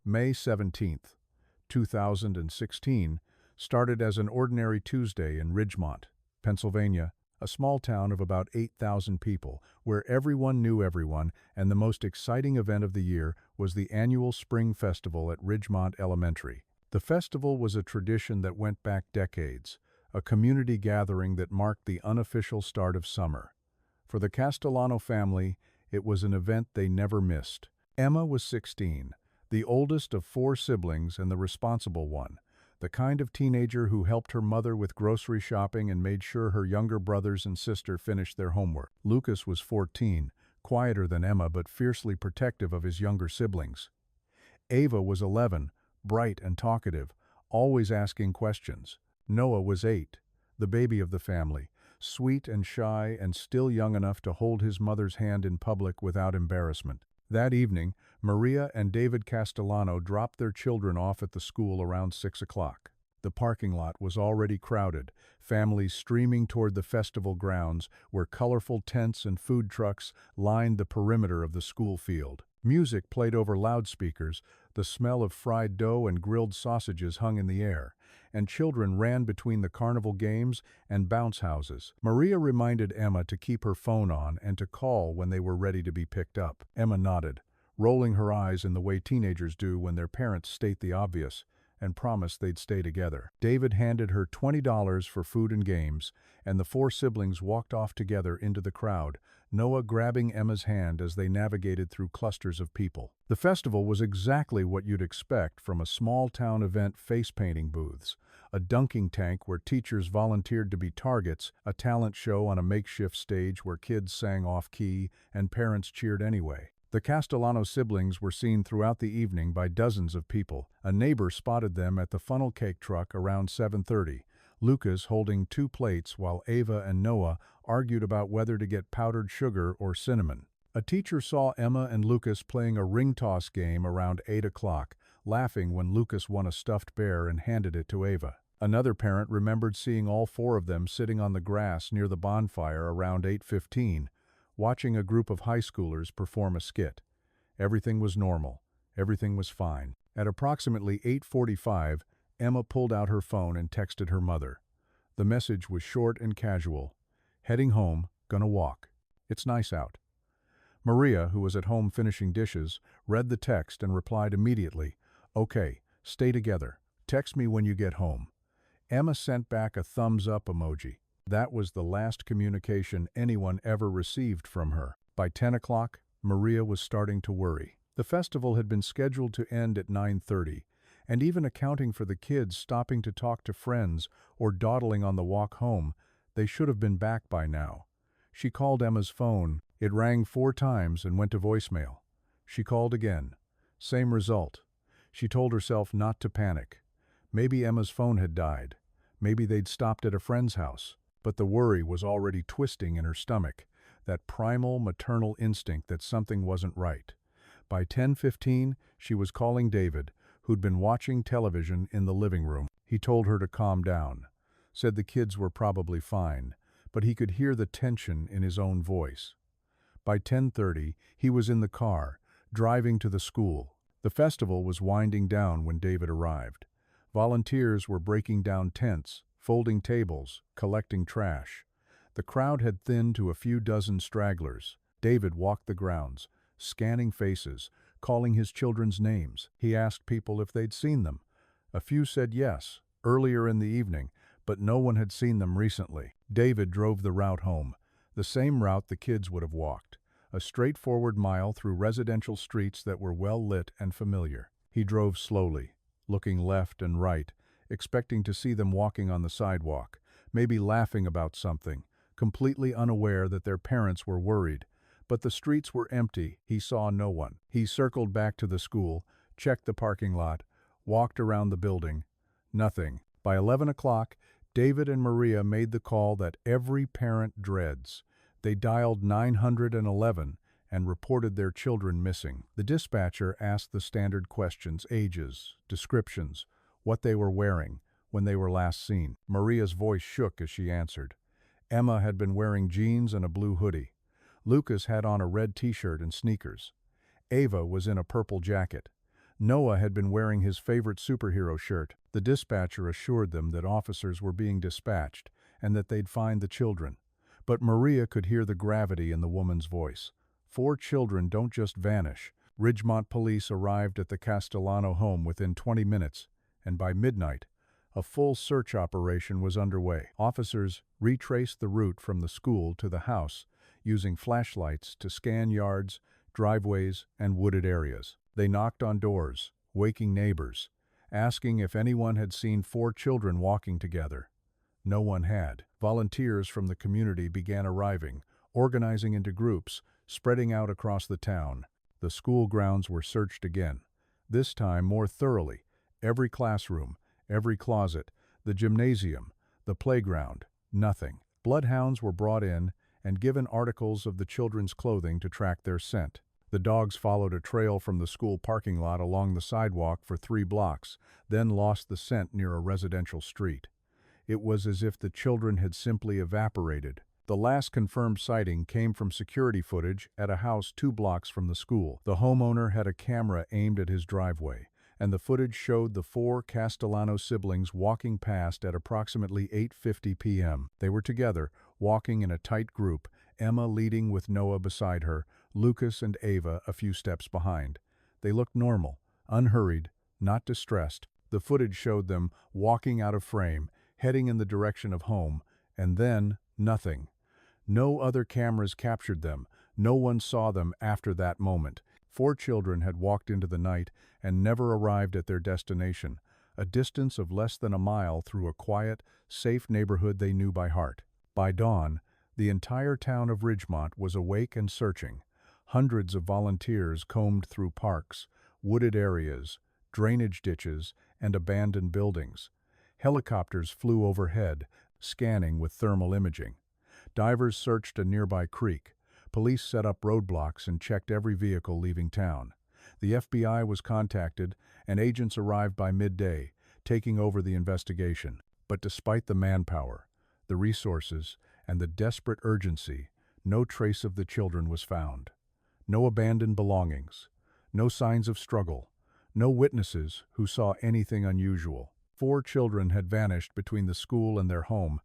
May 17th, 2016, started as an ordinary Tuesday in Ridgemont, Pennsylvania, a small town of about 8,000 people, where everyone knew everyone, and the most exciting event of the year was the annual Spring Festival at Ridgemont Elementary. The festival was a tradition that went back decades, a community gathering that marked the unofficial start of summer. For the Castellano family, it was an event they never missed. Emma was 16, the oldest of 4 siblings and the responsible one, the kind of teenager who helped her mother with grocery shopping and made sure her younger brothers and sister finished their homework. Lucas was 14, quieter than Emma but fiercely protective of his younger siblings. Ava was 11, bright and talkative, always asking questions. Noah was 8, the baby of the family, sweet and shy and still young enough to hold his mother's hand in public without embarrassment. That evening, Maria and David Castellano dropped their children off at the school around 6 o'clock. The parking lot was already crowded, families streaming toward the festival grounds where colorful tents and food trucks lined the perimeter of the school field. Music played over loudspeakers, the smell of fried dough and grilled sausages hung in the air, and children ran between the carnival games and bounce houses. Maria reminded Emma to keep her phone on and to call when they were ready to be picked up. Emma nodded, rolling her eyes in the way teenagers do when their parents state the obvious, and promised they'd stay together. David handed her $20 for food and games, and the 4 siblings walked off together into the crowd, Noah grabbing Emma's hand as they navigated through clusters of people. The festival was exactly what you'd expect from a small-town event: face-painting booths, a dunking tank where teachers volunteered to be targets, a talent show on a makeshift stage where kids sang off-key and parents cheered anyway. The Castellano siblings were seen throughout the evening by dozens of people. A neighbor spotted them at the funnel cake truck around 7:30, Lucas holding 2 plates while Ava and Noah argued about whether to get powdered sugar or cinnamon. A teacher saw Emma and Lucas playing a ring toss game around 8 o'clock, laughing when Lucas won a stuffed bear and handed it to Ava. Another parent remembered seeing all 4 of them sitting on the grass near the bonfire around 8:15, watching a group of high schoolers perform a skit. Everything was normal. Everything was fine. At approximately 8:45, Emma pulled out her phone and texted her mother. The message was short and casual. Heading home, gonna walk. It's nice out. Maria, who was at home finishing dishes, read the text and replied immediately, "Okay, stay together. Text me when you get home." Emma sent back a thumbs-up emoji. That was the last communication anyone ever received from her. By 10 o'clock, Maria was starting to worry. The festival had been scheduled to end at 9:30, and even accounting for the kids stopping to talk to friends or dawdling on the walk home, they should have been back by now. She called Emma's phone. It rang 4 times and went to voicemail. She called again. Same result. She told herself not to panic. Maybe Emma's phone had died. Maybe they'd stopped at a friend's house. But the worry was already twisting in her stomach, that primal maternal instinct that something wasn't right. By 10:15, she was calling David, who'd been watching television in the living room. He told her to calm down, said the kids were probably fine, but he could hear the tension in his own voice. By 10:30, he was in the car, driving to the school. The festival was winding down when David arrived. Volunteers were breaking down tents, folding tables, collecting trash. The crowd had thinned to a few dozen stragglers. David walked the grounds, scanning faces, calling his children's names. He asked people if they'd seen them. A few said yes, earlier in the evening, but no one had seen them recently. David drove the route home, the same route the kids would have walked, a straightforward mile through residential streets that were well lit and familiar. He drove slowly, looking left and right, expecting to see them walking on the sidewalk, maybe laughing about something, completely unaware that their parents were worried. But the streets were empty. He saw no one. He circled back to the school, checked the parking lot, walked around the building. Nothing. By 11 o'clock, David and Maria made the call that every parent dreads. They dialed 911 and reported their children missing. The dispatcher asked the standard questions: ages, descriptions, what they were wearing, when they were last seen. Maria's voice shook as she answered. Emma had been wearing jeans and a blue hoodie. Lucas had on a red t-shirt and sneakers. Ava was in a purple jacket. Noah had been wearing his favorite superhero shirt. The dispatcher assured them that officers were being dispatched and that they'd find the children. But Maria could hear the gravity in the woman's voice. 4 children don't just vanish. Ridgemont police arrived at the Castellano home within 20 minutes, and by midnight, a full search operation was underway. Officers retraced the route from the school to the house, using flashlights to scan yards, driveways, and wooded areas. They knocked on doors, waking neighbors, asking if anyone had seen 4 children walking together. No one had. Volunteers from the community began arriving, organizing into groups, spreading out across the town. The school grounds were searched again, this time more thoroughly. Every classroom, every closet, the gymnasium, the playground, nothing. Bloodhounds were brought in and given articles of the children's clothing to track their scent. The dogs followed a trail from the school parking lot along the sidewalk for 3 blocks, then lost the scent near a residential street. It was as if the children had simply evaporated. The last confirmed sighting came from security footage at a house 2 blocks from the school. The homeowner had a camera aimed at his driveway, and the footage showed the 4 Castellano siblings walking past at approximately 8:50 p.m. They were together, walking in a tight group, Emma leading with Noah beside her, Lucas and Ava a few steps behind. They looked normal, unhurried, not distressed. The footage showed them walking out of frame, heading in the direction of home, and then nothing. No other cameras captured them. No one saw them after that moment. 4 children had walked into the night and never arrived at their destination, a distance of less than a mile through a quiet, safe neighborhood they knew by heart. By dawn, the entire town of Ridgemont was awake and searching. Hundreds of volunteers combed through parks, wooded areas, drainage ditches, and abandoned buildings. Helicopters flew overhead, scanning with thermal imaging. Divers searched a nearby creek. Police set up roadblocks and checked every vehicle leaving town. The FBI was contacted, and agents arrived by midday, taking over the investigation. But despite the manpower, the resources, and the desperate urgency, no trace of the children was found. No abandoned belongings, no signs of struggle, no witnesses who saw anything unusual. 4 children had vanished between the school and their home,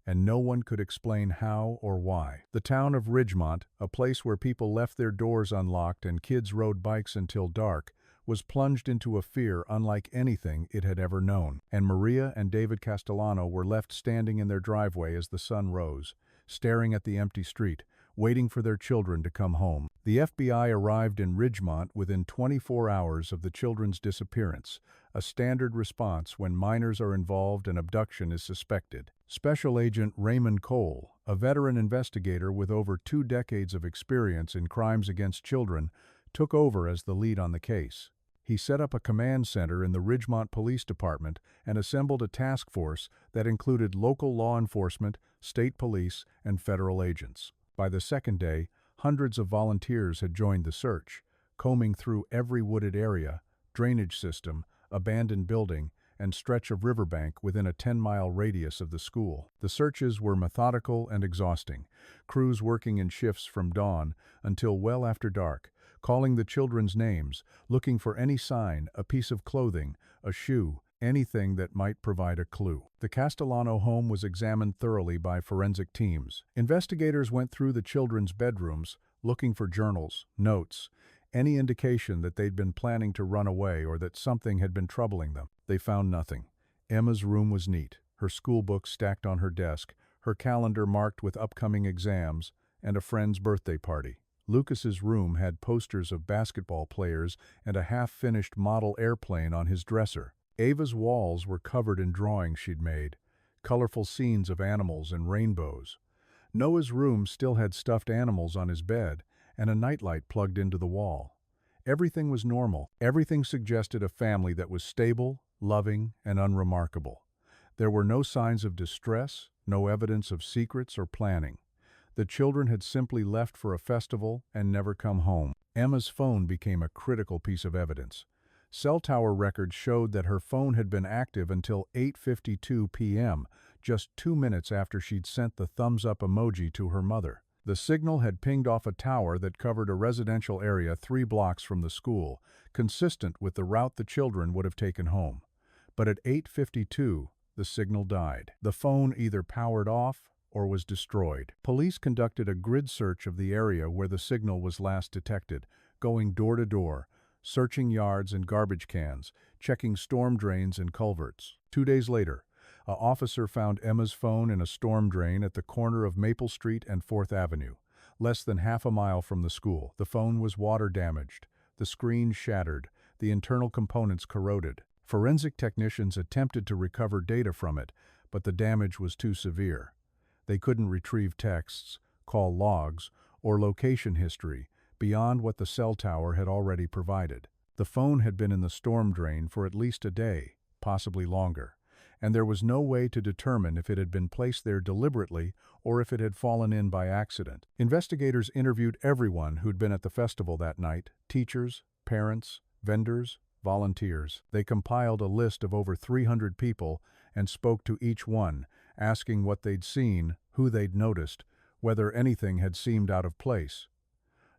and no one could explain how or why. The town of Ridgemont, a place where people left their doors unlocked and kids rode bikes until dark, was plunged into a fear unlike anything it had ever known. And Maria and David Castellano were left standing in their driveway as the sun rose, staring at the empty street, waiting for their children to come home. The FBI arrived in Ridgemont within 24 hours of the children's disappearance, a standard response when minors are involved and abduction is suspected. Special Agent Raymond Cole, a veteran investigator with over 2 decades of experience in crimes against children, took over as the lead on the case. He set up a command center in the Ridgemont Police Department and assembled a task force that included local law enforcement, state police, and federal agents. By the second day, hundreds of volunteers had joined the search, combing through every wooded area, drainage system, abandoned building, and stretch of riverbank within a 10-mile radius of the school. The searches were methodical and exhausting, crews working in shifts from dawn until well after dark, calling the children's names, looking for any sign, a piece of clothing, a shoe, anything that might provide a clue. The Castellano home was examined thoroughly by forensic teams. Investigators went through the children's bedrooms, looking for journals, notes, any indication that they'd been planning to run away or that something had been troubling them. They found nothing. Emma's room was neat, her school books stacked on her desk, her calendar marked with upcoming exams, and a friend's birthday party. Lucas's room had posters of basketball players and a half-finished model airplane on his dresser. Ava's walls were covered in drawings she'd made, colorful scenes of animals and rainbows. Noah's room still had stuffed animals on his bed and a nightlight plugged into the wall. Everything was normal. Everything suggested a family that was stable, loving, and unremarkable. There were no signs of distress, no evidence of secrets or planning. The children had simply left for a festival and never come home. Emma's phone became a critical piece of evidence. Cell tower records showed that her phone had been active until 8:52 p.m., just 2 minutes after she'd sent the thumbs-up emoji to her mother. The signal had pinged off a tower that covered a residential area 3 blocks from the school, consistent with the route the children would have taken home. But at 8:52, the signal died. The phone either powered off or was destroyed. Police conducted a grid search of the area where the signal was last detected, going door to door, searching yards and garbage cans, checking storm drains and culverts. 2 days later, an officer found Emma's phone in a storm drain at the corner of Maple Street and 4th Avenue, less than half a mile from the school. The phone was water damaged, the screen shattered, the internal components corroded. Forensic technicians attempted to recover data from it, but the damage was too severe. They couldn't retrieve texts, call logs, or location history beyond what the cell tower had already provided. The phone had been in the storm drain for at least a day, possibly longer, and there was no way to determine if it had been placed there deliberately or if it had fallen in by accident. Investigators interviewed everyone who'd been at the festival that night: teachers, parents, vendors, volunteers. They compiled a list of over 300 people and spoke to each one, asking what they'd seen, who they'd noticed, whether anything had seemed out of place.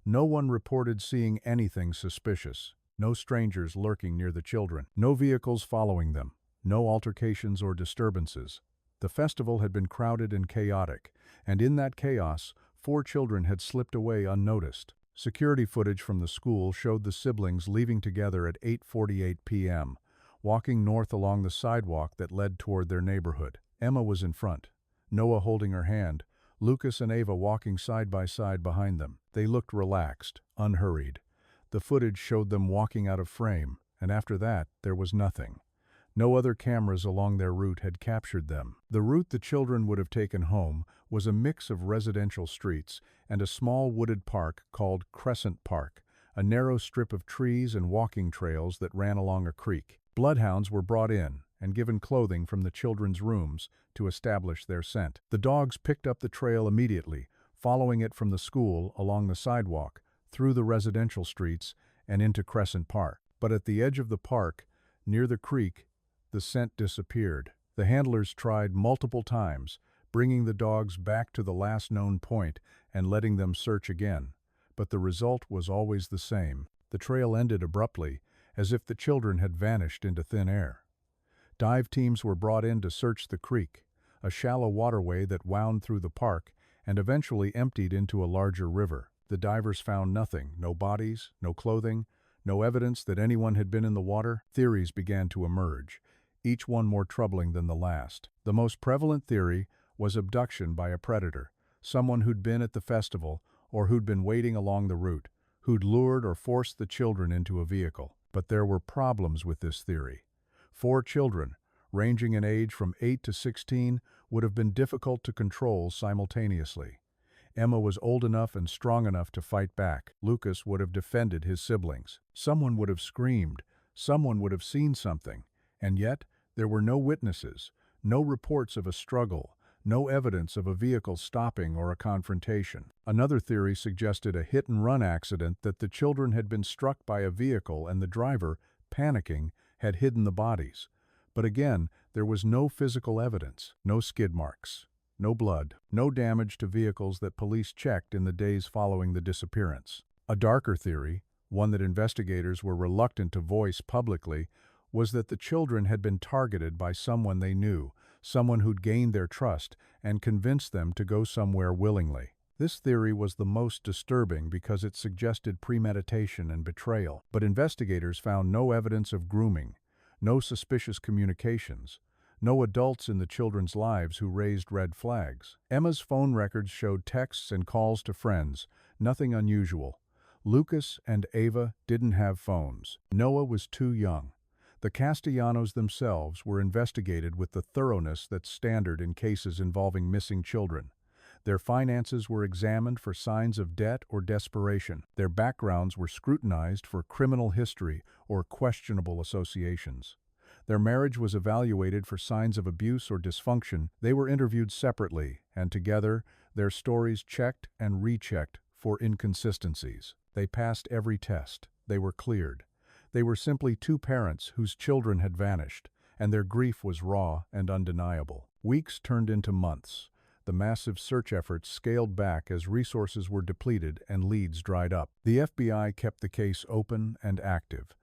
No one reported seeing anything suspicious. No strangers lurking near the children. No vehicles following them. No altercations or disturbances. The festival had been crowded and chaotic, and in that chaos, 4 children had slipped away unnoticed. Security footage from the school showed the siblings leaving together at 8:48 p.m., walking north along the sidewalk that led toward their neighborhood. Emma was in front, Noah holding her hand, Lucas and Ava walking side by side behind them. They looked relaxed, unhurried. The footage showed them walking out of frame, and after that, there was nothing. No other cameras along their route had captured them. The route the children would have taken home was a mix of residential streets and a small wooded park called Crescent Park, a narrow strip of trees and walking trails that ran along a creek. Bloodhounds were brought in and given clothing from the children's rooms to establish their scent. The dogs picked up the trail immediately, following it from the school along the sidewalk, through the residential streets, and into Crescent Park. But at the edge of the park, near the creek, the scent disappeared. The handlers tried multiple times, bringing the dogs back to the last known point and letting them search again. But the result was always the same. The trail ended abruptly, as if the children had vanished into thin air. Dive teams were brought in to search the creek, a shallow waterway that wound through the park and eventually emptied into a larger river. The divers found nothing: no bodies, no clothing, no evidence that anyone had been in the water. Theories began to emerge, each one more troubling than the last. The most prevalent theory was abduction by a predator, someone who'd been at the festival or who'd been waiting along the route, who'd lured or forced the children into a vehicle. But there were problems with this theory. 4 children, ranging in age from 8 to 16, would have been difficult to control simultaneously. Emma was old enough and strong enough to fight back. Lucas would have defended his siblings. Someone would have screamed. Someone would have seen something. And yet, there were no witnesses, no reports of a struggle, no evidence of a vehicle stopping or a confrontation. Another theory suggested a hit-and-run accident, that the children had been struck by a vehicle and the driver, panicking, had hidden the bodies. But again, there was no physical evidence, no skid marks, no blood, no damage to vehicles that police checked in the days following the disappearance. A darker theory, one that investigators were reluctant to voice publicly, was that the children had been targeted by someone they knew, someone who'd gained their trust and convinced them to go somewhere willingly. This theory was the most disturbing because it suggested premeditation and betrayal, but investigators found no evidence of grooming, no suspicious communications, no adults in the children's lives who raised red flags. Emma's phone records showed texts and calls to friends, nothing unusual. Lucas and Ava didn't have phones. Noah was too young. The Castellanos themselves were investigated with the thoroughness that's standard in cases involving missing children. Their finances were examined for signs of debt or desperation. Their backgrounds were scrutinized for criminal history or questionable associations. Their marriage was evaluated for signs of abuse or dysfunction. They were interviewed separately, and together, their stories checked and rechecked for inconsistencies. They passed every test. They were cleared. They were simply 2 parents whose children had vanished, and their grief was raw and undeniable. Weeks turned into months. the massive search efforts scaled back as resources were depleted and leads dried up. The FBI kept the case open and active,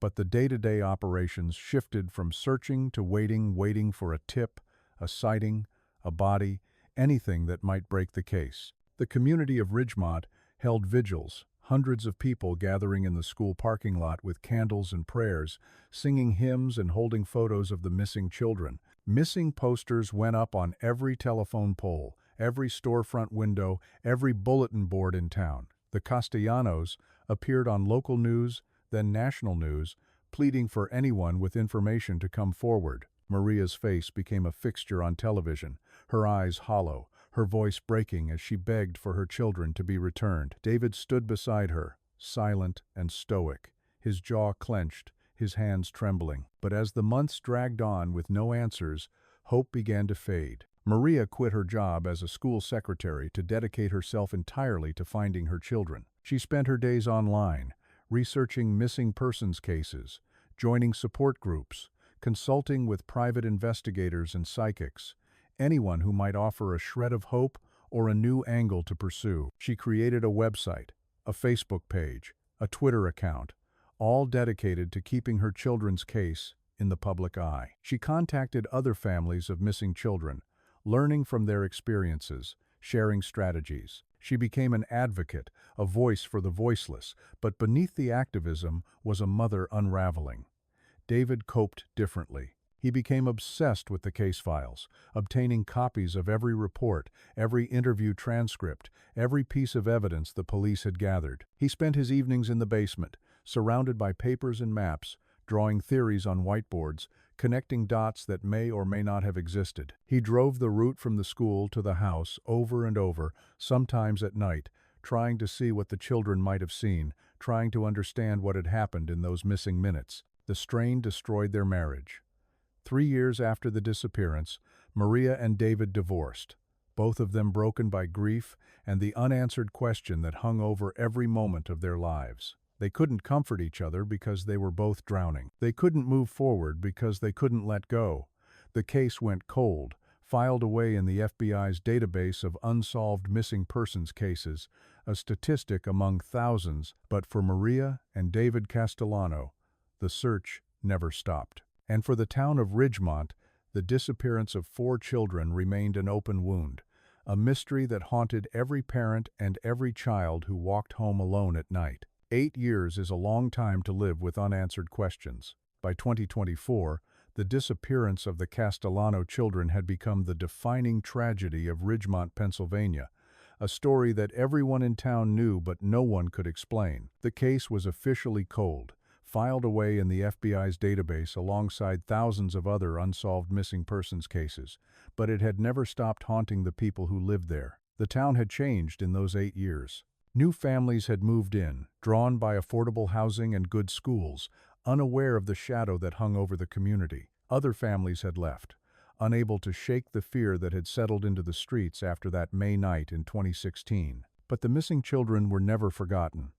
but the day-to-day operations shifted from searching to waiting for a tip, a sighting, a body, anything that might break the case. The community of Ridgemont held vigils, hundreds of people gathering in the school parking lot with candles and prayers, singing hymns and holding photos of the missing children. Missing posters went up on every telephone pole, every storefront window, every bulletin board in town. The Castellanos appeared on local news, then national news, pleading for anyone with information to come forward. Maria's face became a fixture on television, her eyes hollow, her voice breaking as she begged for her children to be returned. David stood beside her, silent and stoic, his jaw clenched, his hands trembling. But as the months dragged on with no answers, hope began to fade. Maria quit her job as a school secretary to dedicate herself entirely to finding her children. She spent her days online, researching missing persons cases, joining support groups, consulting with private investigators and psychics, anyone who might offer a shred of hope or a new angle to pursue. She created a website, a Facebook page, a Twitter account, all dedicated to keeping her children's case in the public eye. She contacted other families of missing children, learning from their experiences, sharing strategies. She became an advocate, a voice for the voiceless, but beneath the activism was a mother unraveling. David coped differently. He became obsessed with the case files, obtaining copies of every report, every interview transcript, every piece of evidence the police had gathered. He spent his evenings in the basement, surrounded by papers and maps, drawing theories on whiteboards, connecting dots that may or may not have existed. He drove the route from the school to the house over and over, sometimes at night, trying to see what the children might have seen, trying to understand what had happened in those missing minutes. The strain destroyed their marriage. 3 years after the disappearance, Maria and David divorced, both of them broken by grief and the unanswered question that hung over every moment of their lives. They couldn't comfort each other because they were both drowning. They couldn't move forward because they couldn't let go. The case went cold, filed away in the FBI's database of unsolved missing persons cases, a statistic among thousands, but for Maria and David Castellano, the search never stopped. And for the town of Ridgemont, the disappearance of 4 children remained an open wound, a mystery that haunted every parent and every child who walked home alone at night. 8 years is a long time to live with unanswered questions. By 2024, the disappearance of the Castellano children had become the defining tragedy of Ridgemont, Pennsylvania, a story that everyone in town knew but no one could explain. The case was officially cold, filed away in the FBI's database alongside thousands of other unsolved missing persons cases, but it had never stopped haunting the people who lived there. The town had changed in those 8 years. New families had moved in, drawn by affordable housing and good schools, unaware of the shadow that hung over the community. Other families had left, unable to shake the fear that had settled into the streets after that May night in 2016. But the missing children were never forgotten.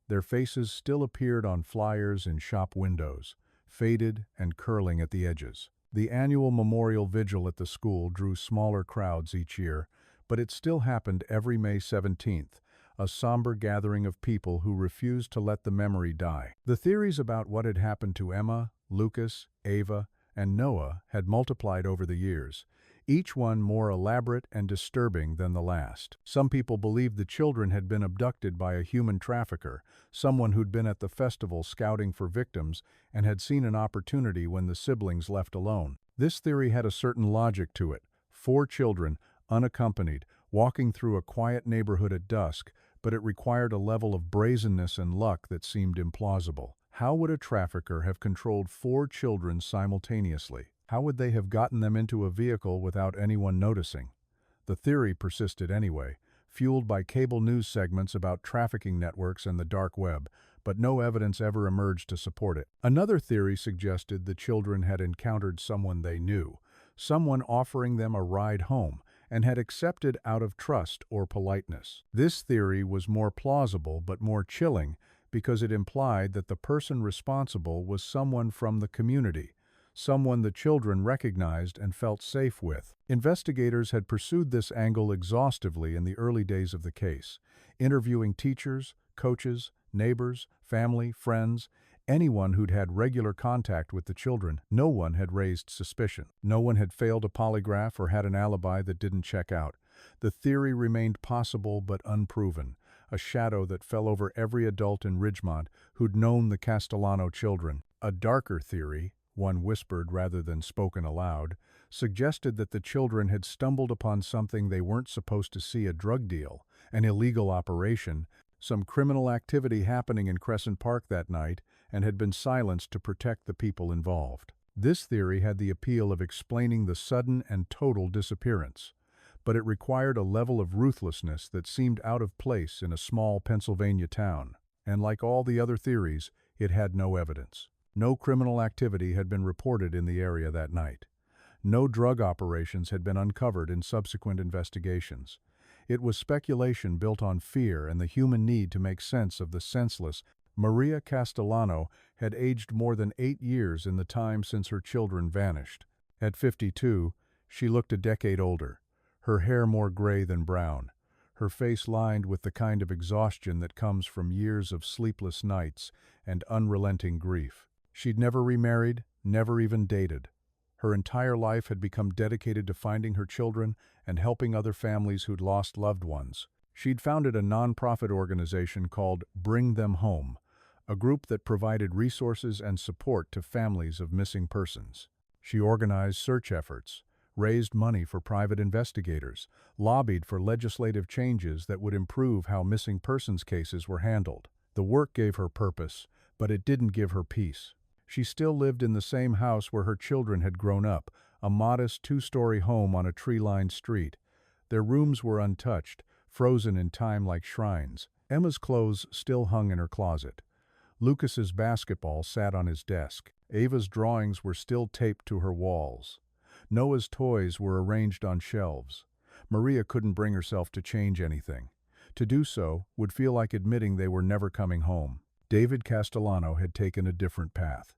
Their faces still appeared on flyers in shop windows, faded and curling at the edges. The annual memorial vigil at the school drew smaller crowds each year, but it still happened every May 17th, a somber gathering of people who refused to let the memory die. The theories about what had happened to Emma, Lucas, Ava, and Noah had multiplied over the years, each one more elaborate and disturbing than the last. Some people believed the children had been abducted by a human trafficker, someone who'd been at the festival scouting for victims and had seen an opportunity when the siblings left alone. This theory had a certain logic to it. 4 children, unaccompanied, walking through a quiet neighborhood at dusk, but it required a level of brazenness and luck that seemed implausible. How would a trafficker have controlled 4 children simultaneously? How would they have gotten them into a vehicle without anyone noticing? The theory persisted anyway, fueled by cable news segments about trafficking networks and the dark web, but no evidence ever emerged to support it. Another theory suggested the children had encountered someone they knew, someone offering them a ride home, and had accepted out of trust or politeness. This theory was more plausible but more chilling because it implied that the person responsible was someone from the community, someone the children recognized and felt safe with. Investigators had pursued this angle exhaustively in the early days of the case, interviewing teachers, coaches, neighbors, family, friends, anyone who'd had regular contact with the children. No one had raised suspicion. No one had failed a polygraph or had an alibi that didn't check out. The theory remained possible but unproven, a shadow that fell over every adult in Ridgemont who'd known the Castellano children. A darker theory, one whispered rather than spoken aloud, suggested that the children had stumbled upon something they weren't supposed to see: a drug deal, an illegal operation, some criminal activity happening in Crescent Park that night, and had been silenced to protect the people involved. This theory had the appeal of explaining the sudden and total disappearance, but it required a level of ruthlessness that seemed out of place in a small Pennsylvania town. And like all the other theories, it had no evidence. No criminal activity had been reported in the area that night. No drug operations had been uncovered in subsequent investigations. It was speculation built on fear and the human need to make sense of the senseless. Maria Castellano had aged more than 8 years in the time since her children vanished. At 52, she looked a decade older, her hair more gray than brown, her face lined with the kind of exhaustion that comes from years of sleepless nights and unrelenting grief. She'd never remarried, never even dated. Her entire life had become dedicated to finding her children and helping other families who'd lost loved ones. She'd founded a nonprofit organization called Bring Them Home, a group that provided resources and support to families of missing persons. She organized search efforts, raised money for private investigators, lobbied for legislative changes that would improve how missing persons cases were handled. The work gave her purpose, but it didn't give her peace. She still lived in the same house where her children had grown up, a modest 2-story home on a tree-lined street. Their rooms were untouched, frozen in time like shrines. Emma's clothes still hung in her closet. Lucas's basketball sat on his desk. Ava's drawings were still taped to her walls. Noah's toys were arranged on shelves. Maria couldn't bring herself to change anything. To do so would feel like admitting they were never coming home. David Castellano had taken a different path.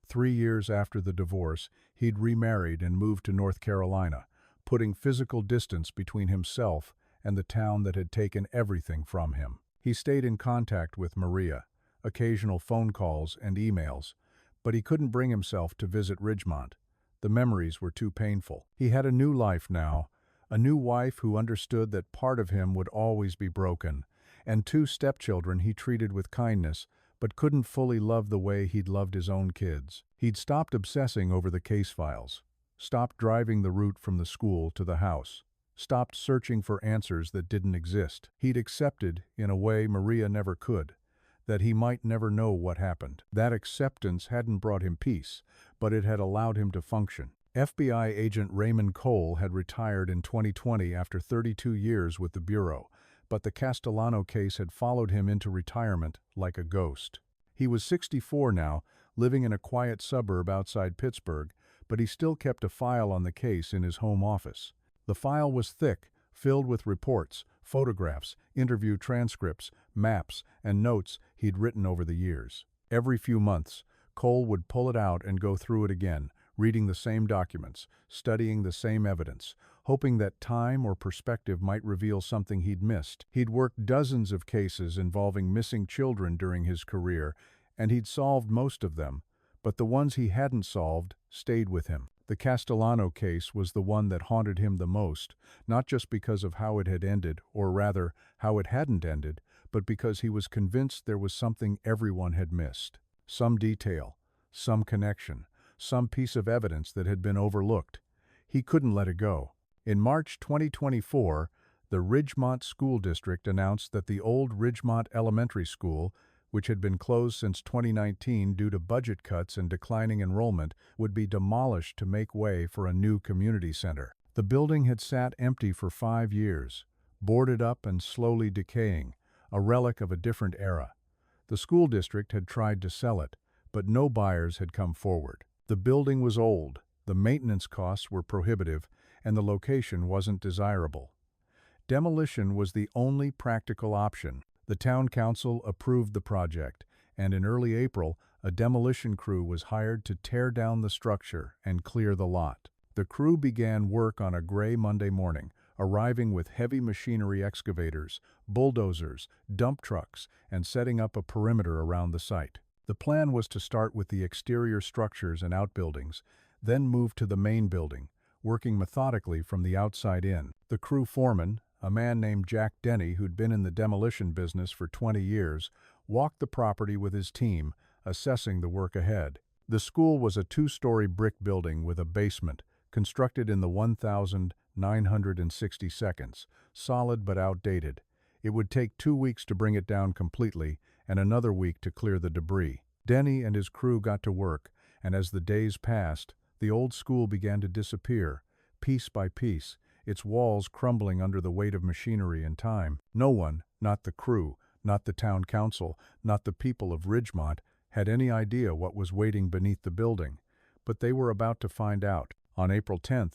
3 years after the divorce, he'd remarried and moved to North Carolina, putting physical distance between himself and the town that had taken everything from him. He stayed in contact with Maria, occasional phone calls and emails, but he couldn't bring himself to visit Ridgemont. The memories were too painful. He had a new life now, a new wife who understood that part of him would always be broken, and 2 stepchildren he treated with kindness, but couldn't fully love the way he'd loved his own kids. He'd stopped obsessing over the case files, stopped driving the route from the school to the house, stopped searching for answers that didn't exist. He'd accepted, in a way Maria never could, that he might never know what happened. That acceptance hadn't brought him peace, but it had allowed him to function. FBI agent Raymond Cole had retired in 2020 after 32 years with the Bureau, but the Castellano case had followed him into retirement like a ghost. He was 64 now, living in a quiet suburb outside Pittsburgh, but he still kept a file on the case in his home office. The file was thick, filled with reports, photographs, interview transcripts, maps, and notes he'd written over the years. Every few months, Cole would pull it out and go through it again, reading the same documents, studying the same evidence, hoping that time or perspective might reveal something he'd missed. He'd worked dozens of cases involving missing children during his career, and he'd solved most of them, but the ones he hadn't solved stayed with him. The Castellano case was the one that haunted him the most, not just because of how it had ended, or rather, how it hadn't ended, but because he was convinced there was something everyone had missed. Some detail, some connection, some piece of evidence that had been overlooked. He couldn't let it go. In March 2024, the Ridgemont School District announced that the old Ridgemont Elementary School, which had been closed since 2019 due to budget cuts and declining enrollment, would be demolished to make way for a new community center. The building had sat empty for 5 years, boarded up and slowly decaying, a relic of a different era. The school district had tried to sell it, but no buyers had come forward. The building was old, the maintenance costs were prohibitive, and the location wasn't desirable. Demolition was the only practical option. The town council approved the project, and in early April, a demolition crew was hired to tear down the structure and clear the lot. The crew began work on a gray Monday morning, arriving with heavy machinery excavators, bulldozers, dump trucks, and setting up a perimeter around the site. The plan was to start with the exterior structures and outbuildings, then move to the main building, working methodically from the outside in. The crew foreman, a man named Jack Denny who'd been in the demolition business for 20 years, walked the property with his team, assessing the work ahead. The school was a two-story brick building with a basement, constructed in the 1962, solid but outdated. It would take 2 weeks to bring it down completely and another week to clear the debris. Denny and his crew got to work, and as the days passed, the old school began to disappear, piece by piece, its walls crumbling under the weight of machinery and time. No one, not the crew, not the town council, not the people of Ridgemont, had any idea what was waiting beneath the building, but they were about to find out. On April 10,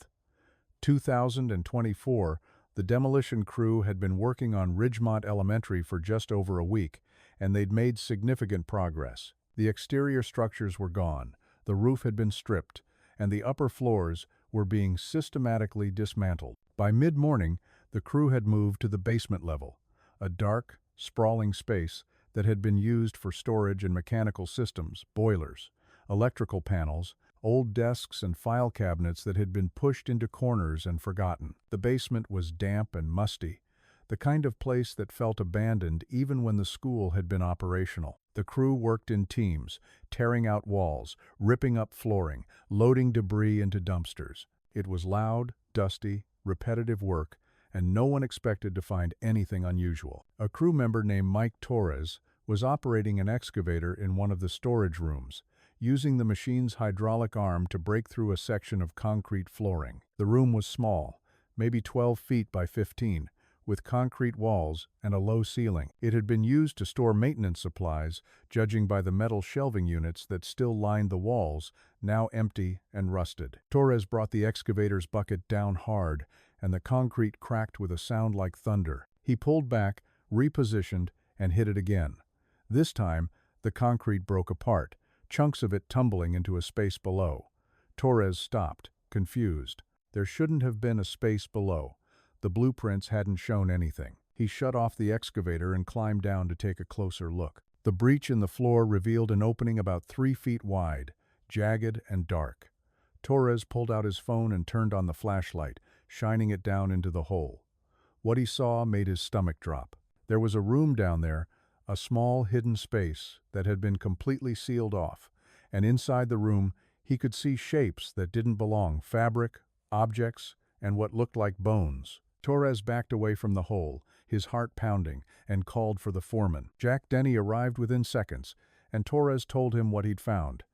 2024, the demolition crew had been working on Ridgemont Elementary for just over a week, and they'd made significant progress. The exterior structures were gone, the roof had been stripped, and the upper floors were being systematically dismantled. By mid-morning, the crew had moved to the basement level, a dark, sprawling space that had been used for storage and mechanical systems, boilers, electrical panels, old desks and file cabinets that had been pushed into corners and forgotten. The basement was damp and musty, the kind of place that felt abandoned even when the school had been operational. The crew worked in teams, tearing out walls, ripping up flooring, loading debris into dumpsters. It was loud, dusty, repetitive work, and no one expected to find anything unusual. A crew member named Mike Torres was operating an excavator in one of the storage rooms, using the machine's hydraulic arm to break through a section of concrete flooring. The room was small, maybe 12 feet by 15, with concrete walls and a low ceiling. It had been used to store maintenance supplies, judging by the metal shelving units that still lined the walls, now empty and rusted. Torres brought the excavator's bucket down hard, and the concrete cracked with a sound like thunder. He pulled back, repositioned, and hit it again. This time, the concrete broke apart, chunks of it tumbling into a space below. Torres stopped, confused. There shouldn't have been a space below. The blueprints hadn't shown anything. He shut off the excavator and climbed down to take a closer look. The breach in the floor revealed an opening about 3 feet wide, jagged and dark. Torres pulled out his phone and turned on the flashlight, shining it down into the hole. What he saw made his stomach drop. There was a room down there, a small hidden space that had been completely sealed off, and inside the room he could see shapes that didn't belong, fabric, objects, and what looked like bones. Torres backed away from the hole, his heart pounding, and called for the foreman. Jack Denny arrived within seconds, and Torres told him what he'd found.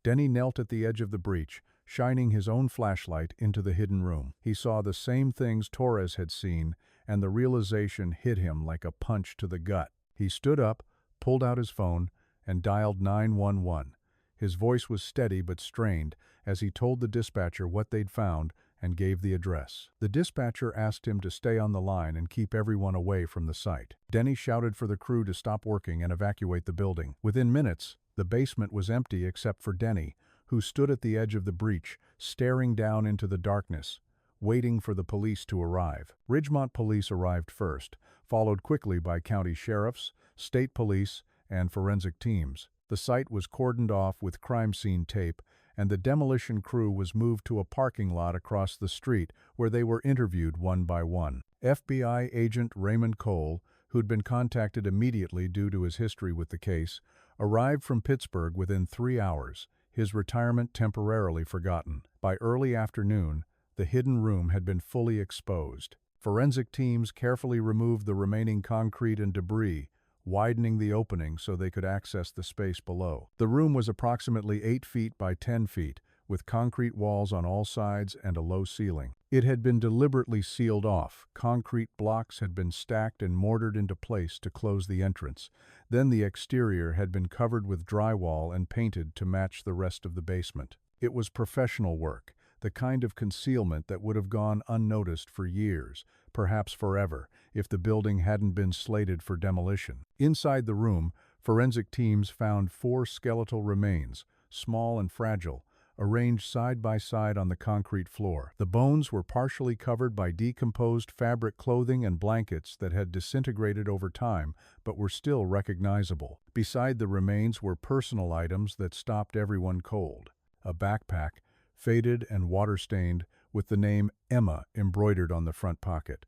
Denny knelt at the edge of the breach, shining his own flashlight into the hidden room. He saw the same things Torres had seen, and the realization hit him like a punch to the gut. He stood up, pulled out his phone, and dialed 911. His voice was steady but strained as he told the dispatcher what they'd found and gave the address. The dispatcher asked him to stay on the line and keep everyone away from the site. Denny shouted for the crew to stop working and evacuate the building. Within minutes, the basement was empty except for Denny, who stood at the edge of the breach, staring down into the darkness, waiting for the police to arrive. Ridgemont police arrived first, followed quickly by county sheriffs, state police, and forensic teams. The site was cordoned off with crime scene tape, and the demolition crew was moved to a parking lot across the street where they were interviewed one by one. FBI agent Raymond Cole, who'd been contacted immediately due to his history with the case, arrived from Pittsburgh within 3 hours, his retirement temporarily forgotten. By early afternoon, the hidden room had been fully exposed. Forensic teams carefully removed the remaining concrete and debris, widening the opening so they could access the space below. The room was approximately 8 feet by 10 feet, with concrete walls on all sides and a low ceiling. It had been deliberately sealed off. Concrete blocks had been stacked and mortared into place to close the entrance. Then the exterior had been covered with drywall and painted to match the rest of the basement. It was professional work, the kind of concealment that would have gone unnoticed for years, perhaps forever, if the building hadn't been slated for demolition. Inside the room, Forensic teams found 4 skeletal remains, small and fragile, arranged side by side on the concrete floor. The bones were partially covered by decomposed fabric clothing and blankets that had disintegrated over time, but were still recognizable. Beside the remains were personal items that stopped everyone cold. A backpack, faded and water-stained, with the name Emma embroidered on the front pocket.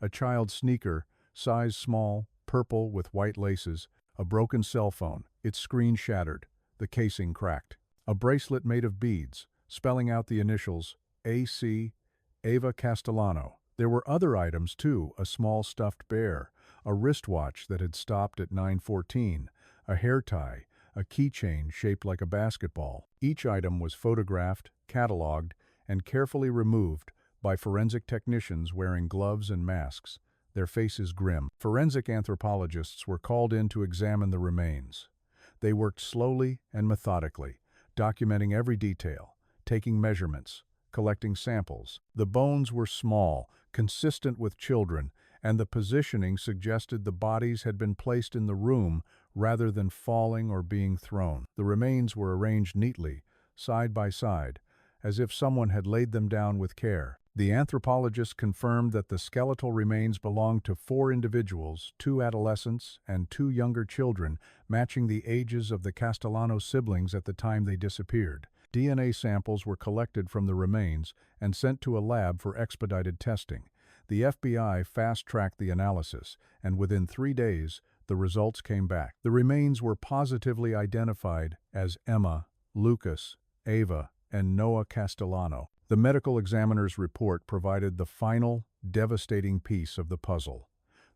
A child's sneaker, size small, purple with white laces. A broken cell phone, its screen shattered, the casing cracked. A bracelet made of beads, spelling out the initials AC, Ava Castellano. There were other items too, a small stuffed bear, a wristwatch that had stopped at 9:14, a hair tie, a keychain shaped like a basketball. Each item was photographed, cataloged, and carefully removed by forensic technicians wearing gloves and masks, their faces grim. Forensic anthropologists were called in to examine the remains. They worked slowly and methodically, documenting every detail, taking measurements, collecting samples. The bones were small, consistent with children, and the positioning suggested the bodies had been placed in the room rather than falling or being thrown. The remains were arranged neatly, side by side, as if someone had laid them down with care. The anthropologists confirmed that the skeletal remains belonged to 4 individuals, 2 adolescents and 2 younger children, matching the ages of the Castellano siblings at the time they disappeared. DNA samples were collected from the remains and sent to a lab for expedited testing. The FBI fast-tracked the analysis, and within 3 days, the results came back. The remains were positively identified as Emma, Lucas, Ava, and Noah Castellano. The medical examiner's report provided the final, devastating piece of the puzzle.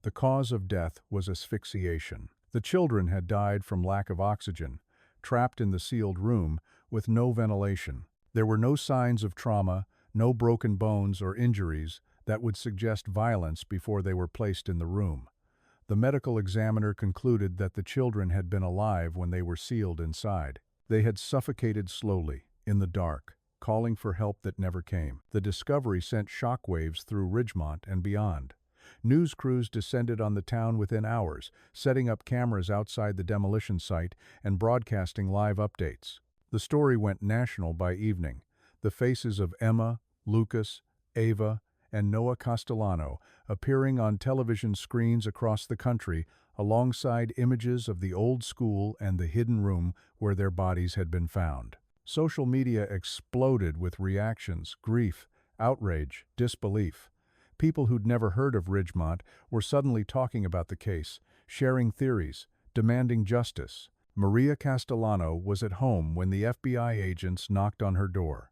The cause of death was asphyxiation. The children had died from lack of oxygen, trapped in the sealed room with no ventilation. There were no signs of trauma, no broken bones or injuries that would suggest violence before they were placed in the room. The medical examiner concluded that the children had been alive when they were sealed inside. They had suffocated slowly, in the dark, calling for help that never came. The discovery sent shockwaves through Ridgemont and beyond. News crews descended on the town within hours, setting up cameras outside the demolition site and broadcasting live updates. The story went national by evening. The faces of Emma, Lucas, Ava, and Noah Castellano appearing on television screens across the country alongside images of the old school and the hidden room where their bodies had been found. Social media exploded with reactions, grief, outrage, disbelief. People who'd never heard of Ridgemont were suddenly talking about the case, sharing theories, demanding justice. Maria Castellano was at home when the FBI agents knocked on her door.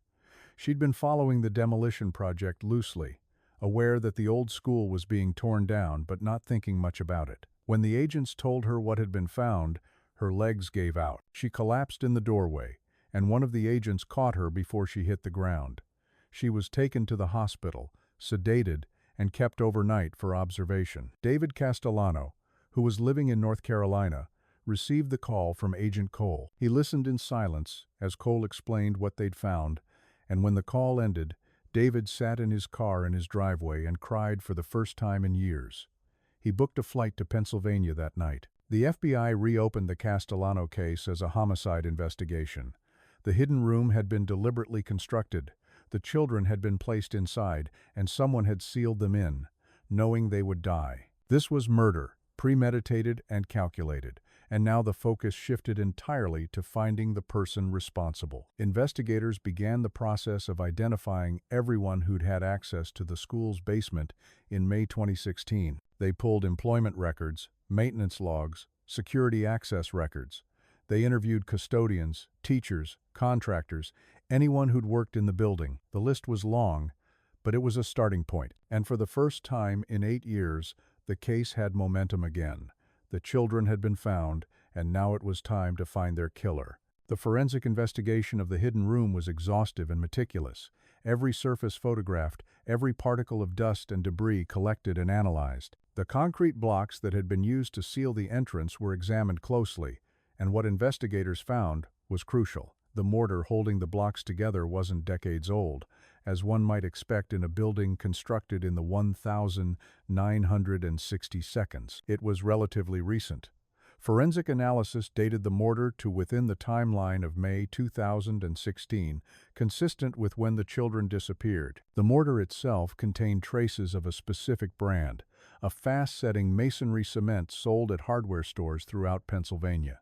She'd been following the demolition project loosely, aware that the old school was being torn down but not thinking much about it. When the agents told her what had been found, her legs gave out. She collapsed in the doorway, and one of the agents caught her before she hit the ground. She was taken to the hospital, sedated, and kept overnight for observation. David Castellano, who was living in North Carolina, received the call from Agent Cole. He listened in silence as Cole explained what they'd found, and when the call ended, David sat in his car in his driveway and cried for the first time in years. He booked a flight to Pennsylvania that night. The FBI reopened the Castellano case as a homicide investigation. The hidden room had been deliberately constructed. The children had been placed inside, and someone had sealed them in, knowing they would die. This was murder, premeditated and calculated, and now the focus shifted entirely to finding the person responsible. Investigators began the process of identifying everyone who'd had access to the school's basement in May 2016. They pulled employment records, maintenance logs, security access records. They interviewed custodians, teachers, contractors, anyone who'd worked in the building. The list was long, but it was a starting point. And for the first time in 8 years, the case had momentum again. The children had been found, and now it was time to find their killer. The forensic investigation of the hidden room was exhaustive and meticulous. Every surface photographed, every particle of dust and debris collected and analyzed. The concrete blocks that had been used to seal the entrance were examined closely, and what investigators found was crucial. The mortar holding the blocks together wasn't decades old, as one might expect in a building constructed in the 1960s. It was relatively recent. Forensic analysis dated the mortar to within the timeline of May 2016, consistent with when the children disappeared. The mortar itself contained traces of a specific brand, a fast-setting masonry cement sold at hardware stores throughout Pennsylvania.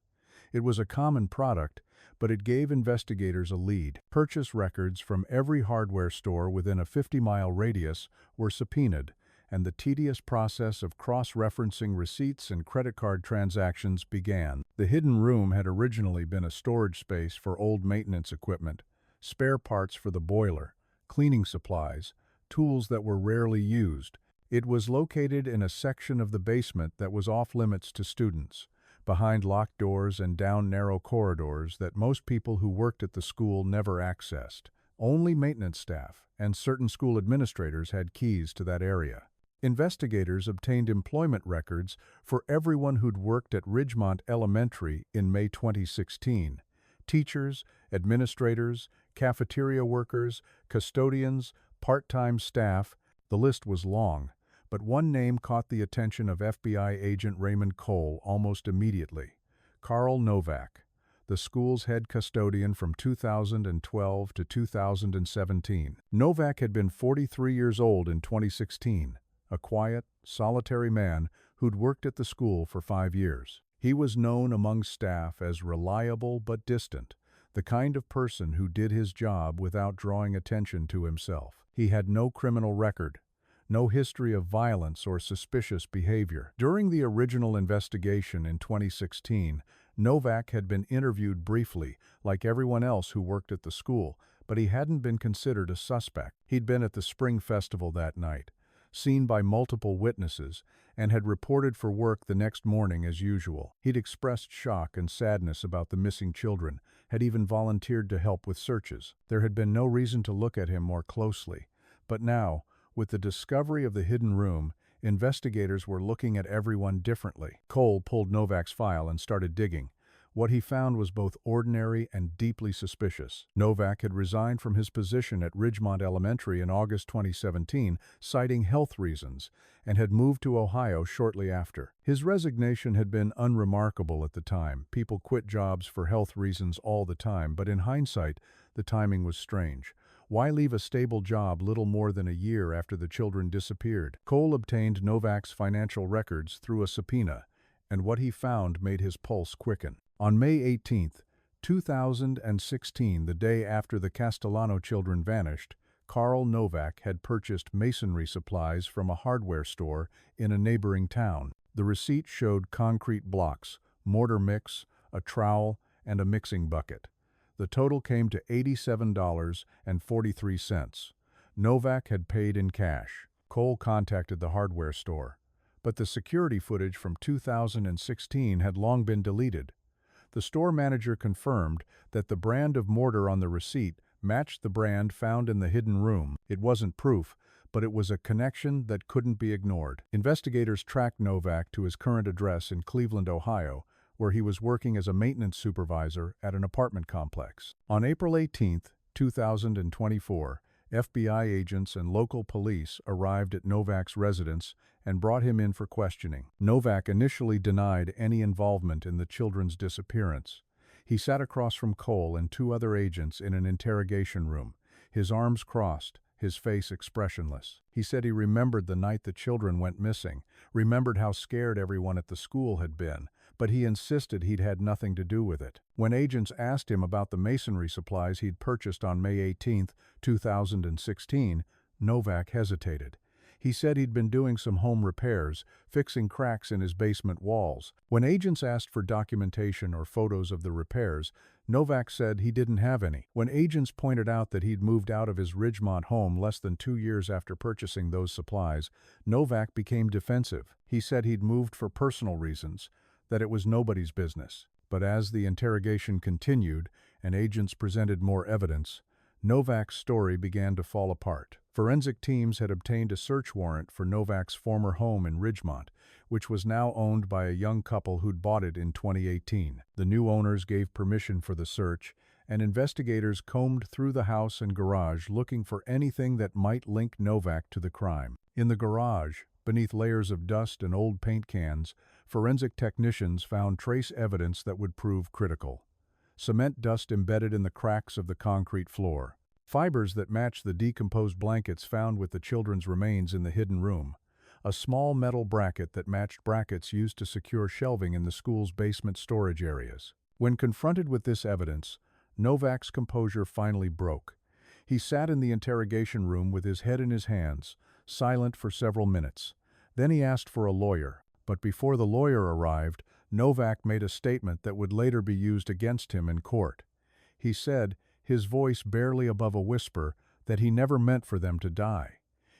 It was a common product, but it gave investigators a lead. Purchase records from every hardware store within a 50-mile radius were subpoenaed, and the tedious process of cross-referencing receipts and credit card transactions began. The hidden room had originally been a storage space for old maintenance equipment, spare parts for the boiler, cleaning supplies, tools that were rarely used. It was located in a section of the basement that was off-limits to students, behind locked doors and down narrow corridors that most people who worked at the school never accessed. Only maintenance staff and certain school administrators had keys to that area. Investigators obtained employment records for everyone who'd worked at Ridgemont Elementary in May 2016. Teachers, administrators, cafeteria workers, custodians, part-time staff. The list was long, but one name caught the attention of FBI agent Raymond Cole almost immediately: Carl Novak, the school's head custodian from 2012 to 2017. Novak had been 43 years old in 2016. A quiet, solitary man who'd worked at the school for 5 years. He was known among staff as reliable but distant, the kind of person who did his job without drawing attention to himself. He had no criminal record, no history of violence or suspicious behavior. During the original investigation in 2016, Novak had been interviewed briefly, like everyone else who worked at the school, but he hadn't been considered a suspect. He'd been at the Spring Festival that night, seen by multiple witnesses, and had reported for work the next morning as usual. He'd expressed shock and sadness about the missing children, had even volunteered to help with searches. There had been no reason to look at him more closely, but now, with the discovery of the hidden room, investigators were looking at everyone differently. Cole pulled Novak's file and started digging. What he found was both ordinary and deeply suspicious. Novak had resigned from his position at Ridgemont Elementary in August 2017, citing health reasons, and had moved to Ohio shortly after. His resignation had been unremarkable at the time. People quit jobs for health reasons all the time, but in hindsight, the timing was strange. Why leave a stable job little more than a year after the children disappeared? Cole obtained Novak's financial records through a subpoena, and what he found made his pulse quicken. On May 18, 2016, the day after the Castellano children vanished, Carl Novak had purchased masonry supplies from a hardware store in a neighboring town. The receipt showed concrete blocks, mortar mix, a trowel, and a mixing bucket. The total came to $87.43. Novak had paid in cash. Cole contacted the hardware store, but the security footage from 2016 had long been deleted. The store manager confirmed that the brand of mortar on the receipt matched the brand found in the hidden room. It wasn't proof, but it was a connection that couldn't be ignored. Investigators tracked Novak to his current address in Cleveland, Ohio, where he was working as a maintenance supervisor at an apartment complex. On April 18, 2024, FBI agents and local police arrived at Novak's residence and brought him in for questioning. Novak initially denied any involvement in the children's disappearance. He sat across from Cole and 2 other agents in an interrogation room, his arms crossed, his face expressionless. He said he remembered the night the children went missing, remembered how scared everyone at the school had been, but he insisted he'd had nothing to do with it. When agents asked him about the masonry supplies he'd purchased on May 18, 2016, Novak hesitated. He said he'd been doing some home repairs, fixing cracks in his basement walls. When agents asked for documentation or photos of the repairs, Novak said he didn't have any. When agents pointed out that he'd moved out of his Ridgemont home less than 2 years after purchasing those supplies, Novak became defensive. He said he'd moved for personal reasons, that it was nobody's business. But as the interrogation continued and agents presented more evidence, Novak's story began to fall apart. Forensic teams had obtained a search warrant for Novak's former home in Ridgemont, which was now owned by a young couple who'd bought it in 2018. The new owners gave permission for the search, and investigators combed through the house and garage looking for anything that might link Novak to the crime. In the garage, beneath layers of dust and old paint cans, forensic technicians found trace evidence that would prove critical. Cement dust embedded in the cracks of the concrete floor. Fibers that matched the decomposed blankets found with the children's remains in the hidden room. A small metal bracket that matched brackets used to secure shelving in the school's basement storage areas. When confronted with this evidence, Novak's composure finally broke. He sat in the interrogation room with his head in his hands, silent for several minutes. Then he asked for a lawyer, but before the lawyer arrived, Novak made a statement that would later be used against him in court. He said, his voice barely above a whisper, that he never meant for them to die.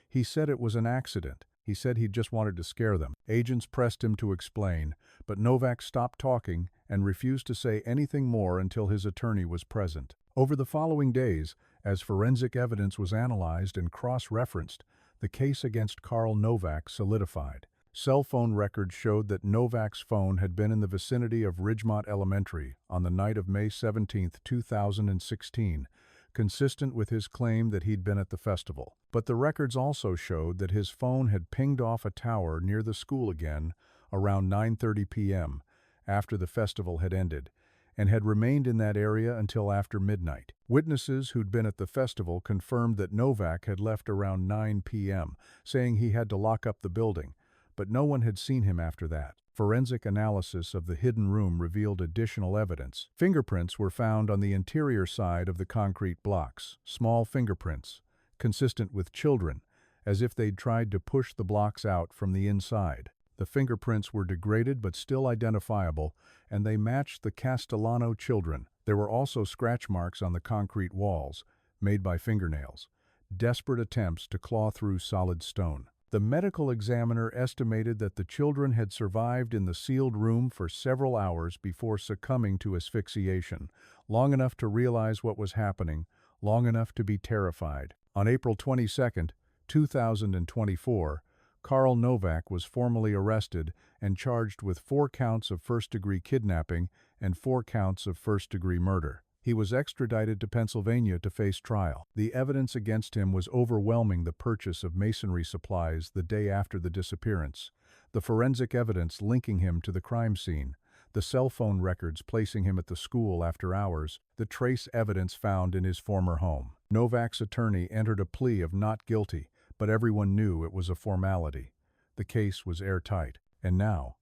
He said it was an accident. He said he just wanted to scare them. Agents pressed him to explain, but Novak stopped talking and refused to say anything more until his attorney was present. Over the following days, as forensic evidence was analyzed and cross-referenced, the case against Karl Novak solidified. Cell phone records showed that Novak's phone had been in the vicinity of Ridgemont Elementary on the night of May 17, 2016, consistent with his claim that he'd been at the festival. But the records also showed that his phone had pinged off a tower near the school again around 9:30 p.m. after the festival had ended, and had remained in that area until after midnight. Witnesses who'd been at the festival confirmed that Novak had left around 9 p.m., saying he had to lock up the building, but no one had seen him after that. Forensic analysis of the hidden room revealed additional evidence. Fingerprints were found on the interior side of the concrete blocks, small fingerprints, consistent with children, as if they'd tried to push the blocks out from the inside. The fingerprints were degraded but still identifiable, and they matched the Castellano children. There were also scratch marks on the concrete walls, made by fingernails, desperate attempts to claw through solid stone. The medical examiner estimated that the children had survived in the sealed room for several hours before succumbing to asphyxiation, long enough to realize what was happening, long enough to be terrified. On April 22, 2024, Karl Novak was formally arrested and charged with 4 counts of first-degree kidnapping and 4 counts of first-degree murder. He was extradited to Pennsylvania to face trial. The evidence against him was overwhelming: the purchase of masonry supplies the day after the disappearance, the forensic evidence linking him to the crime scene, the cell phone records placing him at the school after hours, the trace evidence found in his former home. Novak's attorney entered a plea of not guilty, but everyone knew it was a formality. The case was airtight. And now,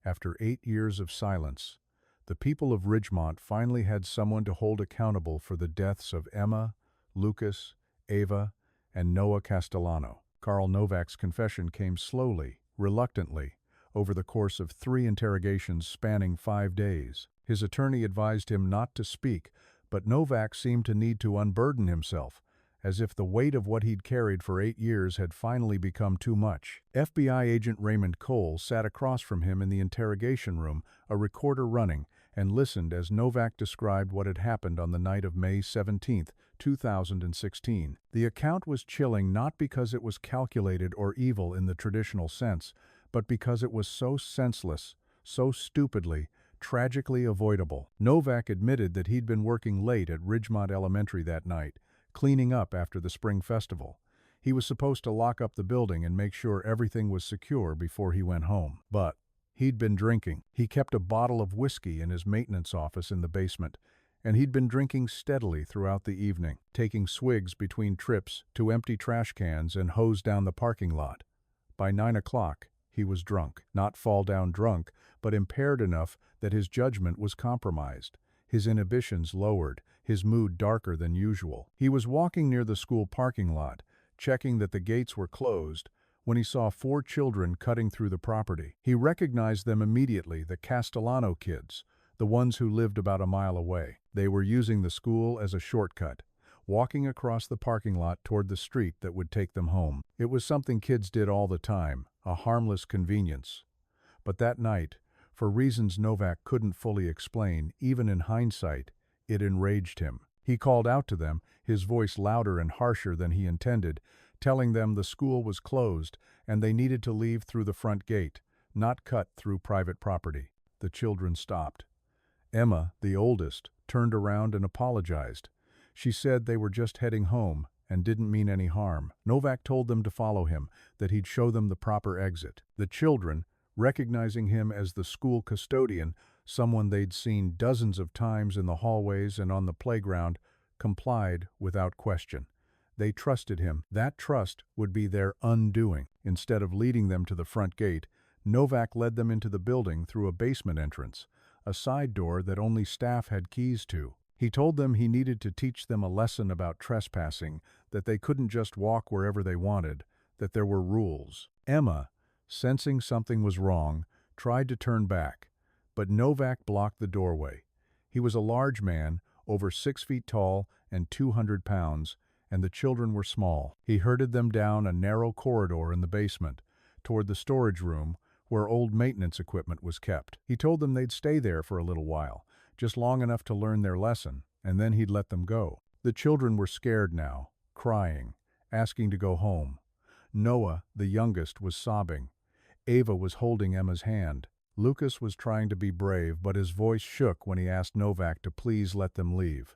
after 8 years of silence, the people of Ridgemont finally had someone to hold accountable for the deaths of Emma, Lucas, Ava, and Noah Castellano. Karl Novak's confession came slowly, reluctantly, over the course of 3 interrogations spanning 5 days. His attorney advised him not to speak, but Novak seemed to need to unburden himself, as if the weight of what he'd carried for 8 years had finally become too much. FBI agent Raymond Cole sat across from him in the interrogation room, a recorder running, and listened as Novak described what had happened on the night of May 17, 2016. The account was chilling not because it was calculated or evil in the traditional sense, but because it was so senseless, so stupidly, tragically avoidable. Novak admitted that he'd been working late at Ridgemont Elementary that night, cleaning up after the spring festival. He was supposed to lock up the building and make sure everything was secure before he went home. But he'd been drinking. He kept a bottle of whiskey in his maintenance office in the basement, and he'd been drinking steadily throughout the evening, taking swigs between trips to empty trash cans and hose down the parking lot. By 9 o'clock, he was drunk. Not fall-down drunk, but impaired enough that his judgment was compromised, his inhibitions lowered, his mood darker than usual. He was walking near the school parking lot, checking that the gates were closed, when he saw 4 children cutting through the property. He recognized them immediately, the Castellano kids, the ones who lived about a mile away. They were using the school as a shortcut, walking across the parking lot toward the street that would take them home. It was something kids did all the time, a harmless convenience. But that night, for reasons Novak couldn't fully explain, even in hindsight, it enraged him. He called out to them, his voice louder and harsher than he intended, telling them the school was closed and they needed to leave through the front gate, not cut through private property. The children stopped. Emma, the oldest, turned around and apologized. She said they were just heading home and didn't mean any harm. Novak told them to follow him, that he'd show them the proper exit. The children, Recognizing him as the school custodian, someone they'd seen dozens of times in the hallways and on the playground, complied without question. They trusted him. That trust would be their undoing. Instead of leading them to the front gate, Novak led them into the building through a basement entrance, a side door that only staff had keys to. He told them he needed to teach them a lesson about trespassing, that they couldn't just walk wherever they wanted, that there were rules. Emma, sensing something was wrong, tried to turn back, but Novak blocked the doorway. He was a large man, over 6 feet tall and 200 pounds, and the children were small. He herded them down a narrow corridor in the basement, toward the storage room, where old maintenance equipment was kept. He told them they'd stay there for a little while, just long enough to learn their lesson, and then he'd let them go. The children were scared now, crying, asking to go home. Noah, the youngest, was sobbing. Ava was holding Emma's hand. Lucas was trying to be brave, but his voice shook when he asked Novak to please let them leave.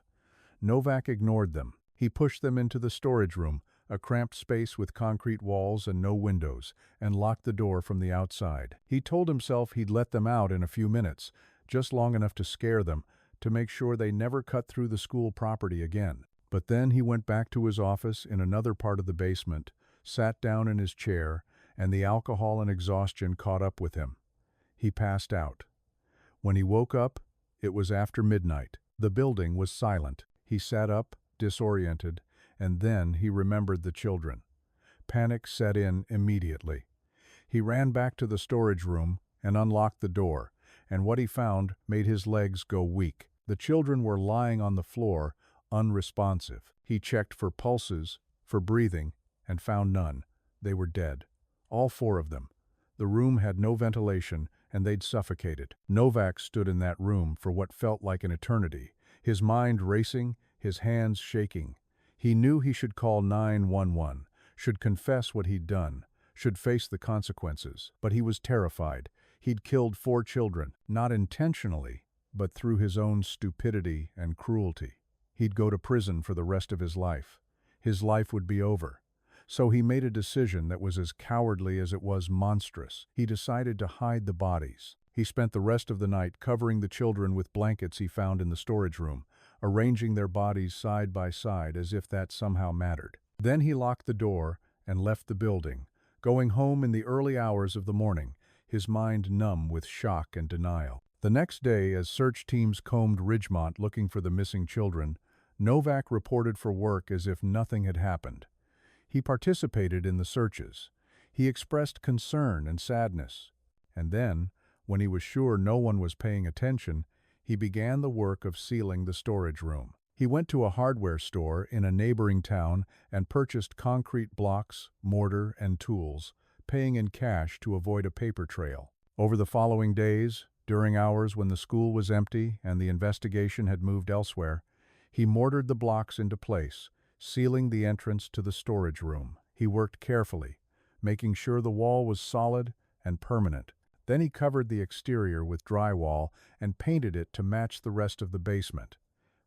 Novak ignored them. He pushed them into the storage room, a cramped space with concrete walls and no windows, and locked the door from the outside. He told himself he'd let them out in a few minutes, just long enough to scare them, to make sure they never cut through the school property again. But then he went back to his office in another part of the basement, sat down in his chair, and the alcohol and exhaustion caught up with him. He passed out. When he woke up, it was after midnight. The building was silent. He sat up, disoriented, and then he remembered the children. Panic set in immediately. He ran back to the storage room and unlocked the door, and what he found made his legs go weak. The children were lying on the floor, unresponsive. He checked for pulses, for breathing, and found none. They were dead. All 4 of them. The room had no ventilation, and they'd suffocated. Novak stood in that room for what felt like an eternity, his mind racing, his hands shaking. He knew he should call 911, should confess what he'd done, should face the consequences. But he was terrified. He'd killed 4 children, not intentionally, but through his own stupidity and cruelty. He'd go to prison for the rest of his life. His life would be over. So he made a decision that was as cowardly as it was monstrous. He decided to hide the bodies. He spent the rest of the night covering the children with blankets he found in the storage room, arranging their bodies side by side as if that somehow mattered. Then he locked the door and left the building, going home in the early hours of the morning, his mind numb with shock and denial. The next day, as search teams combed Ridgemont looking for the missing children, Novak reported for work as if nothing had happened. He participated in the searches. He expressed concern and sadness. And then, when he was sure no one was paying attention, he began the work of sealing the storage room. He went to a hardware store in a neighboring town and purchased concrete blocks, mortar, and tools, paying in cash to avoid a paper trail. Over the following days, during hours when the school was empty and the investigation had moved elsewhere, he mortared the blocks into place, sealing the entrance to the storage room. He worked carefully, making sure the wall was solid and permanent. Then he covered the exterior with drywall and painted it to match the rest of the basement.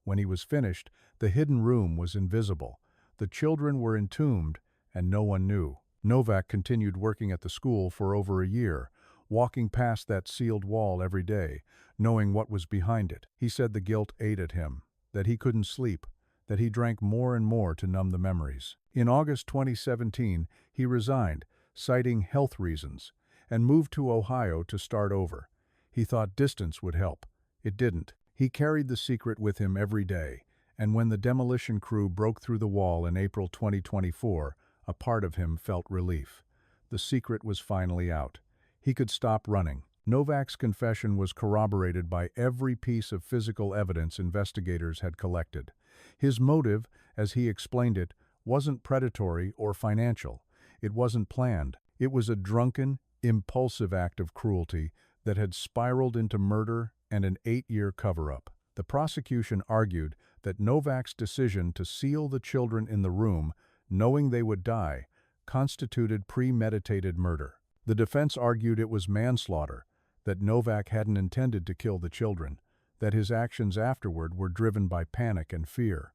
When he was finished, the hidden room was invisible. The children were entombed, and no one knew. Novak continued working at the school for over a year, walking past that sealed wall every day, knowing what was behind it. He said the guilt ate at him, that he couldn't sleep, that he drank more and more to numb the memories. In August 2017, he resigned, citing health reasons, and moved to Ohio to start over. He thought distance would help. It didn't. He carried the secret with him every day, and when the demolition crew broke through the wall in April 2024, a part of him felt relief. The secret was finally out. He could stop running. Novak's confession was corroborated by every piece of physical evidence investigators had collected. His motive, as he explained it, wasn't predatory or financial. It wasn't planned. It was a drunken, impulsive act of cruelty that had spiraled into murder and an 8-year cover-up. The prosecution argued that Novak's decision to seal the children in the room, knowing they would die, constituted premeditated murder. The defense argued it was manslaughter, that Novak hadn't intended to kill the children, that his actions afterward were driven by panic and fear.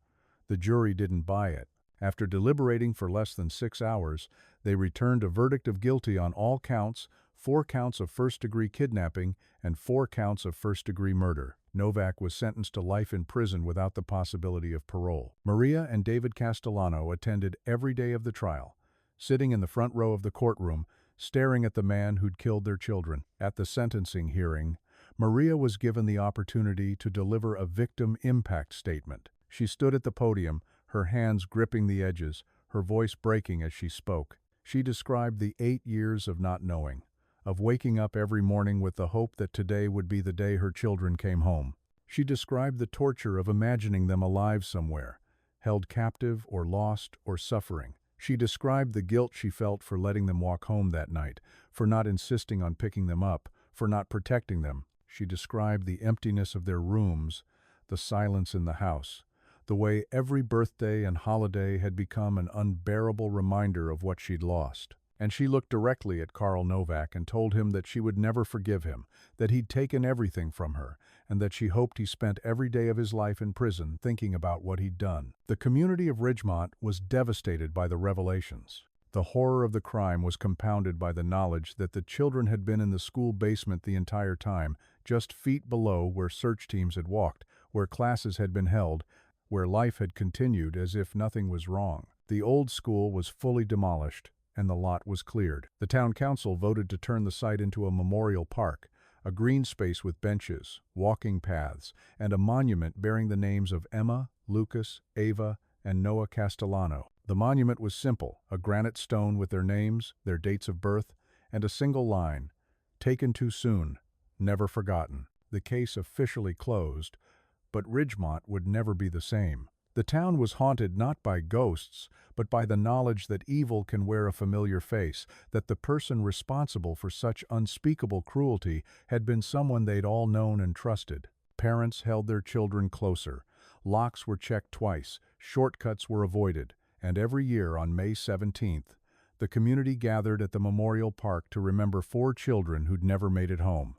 The jury didn't buy it. After deliberating for less than 6 hours, they returned a verdict of guilty on all counts, 4 counts of first-degree kidnapping, and 4 counts of first-degree murder. Novak was sentenced to life in prison without the possibility of parole. Maria and David Castellano attended every day of the trial, sitting in the front row of the courtroom, staring at the man who'd killed their children. At the sentencing hearing, Maria was given the opportunity to deliver a victim impact statement. She stood at the podium, her hands gripping the edges, her voice breaking as she spoke. She described the 8 years of not knowing, of waking up every morning with the hope that today would be the day her children came home. She described the torture of imagining them alive somewhere, held captive or lost or suffering. She described the guilt she felt for letting them walk home that night, for not insisting on picking them up, for not protecting them. She described the emptiness of their rooms, the silence in the house, the way every birthday and holiday had become an unbearable reminder of what she'd lost. And she looked directly at Karl Novak and told him that she would never forgive him, that he'd taken everything from her, and that she hoped he spent every day of his life in prison thinking about what he'd done. The community of Ridgemont was devastated by the revelations. The horror of the crime was compounded by the knowledge that the children had been in the school basement the entire time, just feet below where search teams had walked, where classes had been held, where life had continued as if nothing was wrong. The old school was fully demolished, and the lot was cleared. The town council voted to turn the site into a memorial park, a green space with benches, walking paths, and a monument bearing the names of Emma, Lucas, Ava, and Noah Castellano. The monument was simple, a granite stone with their names, their dates of birth, and a single line, "Taken too soon, never forgotten." The case officially closed, but Ridgemont would never be the same. The town was haunted not by ghosts, but by the knowledge that evil can wear a familiar face, that the person responsible for such unspeakable cruelty had been someone they'd all known and trusted. Parents held their children closer. Locks were checked twice, shortcuts were avoided, and every year on May 17th, the community gathered at the memorial park to remember 4 children who'd never made it home.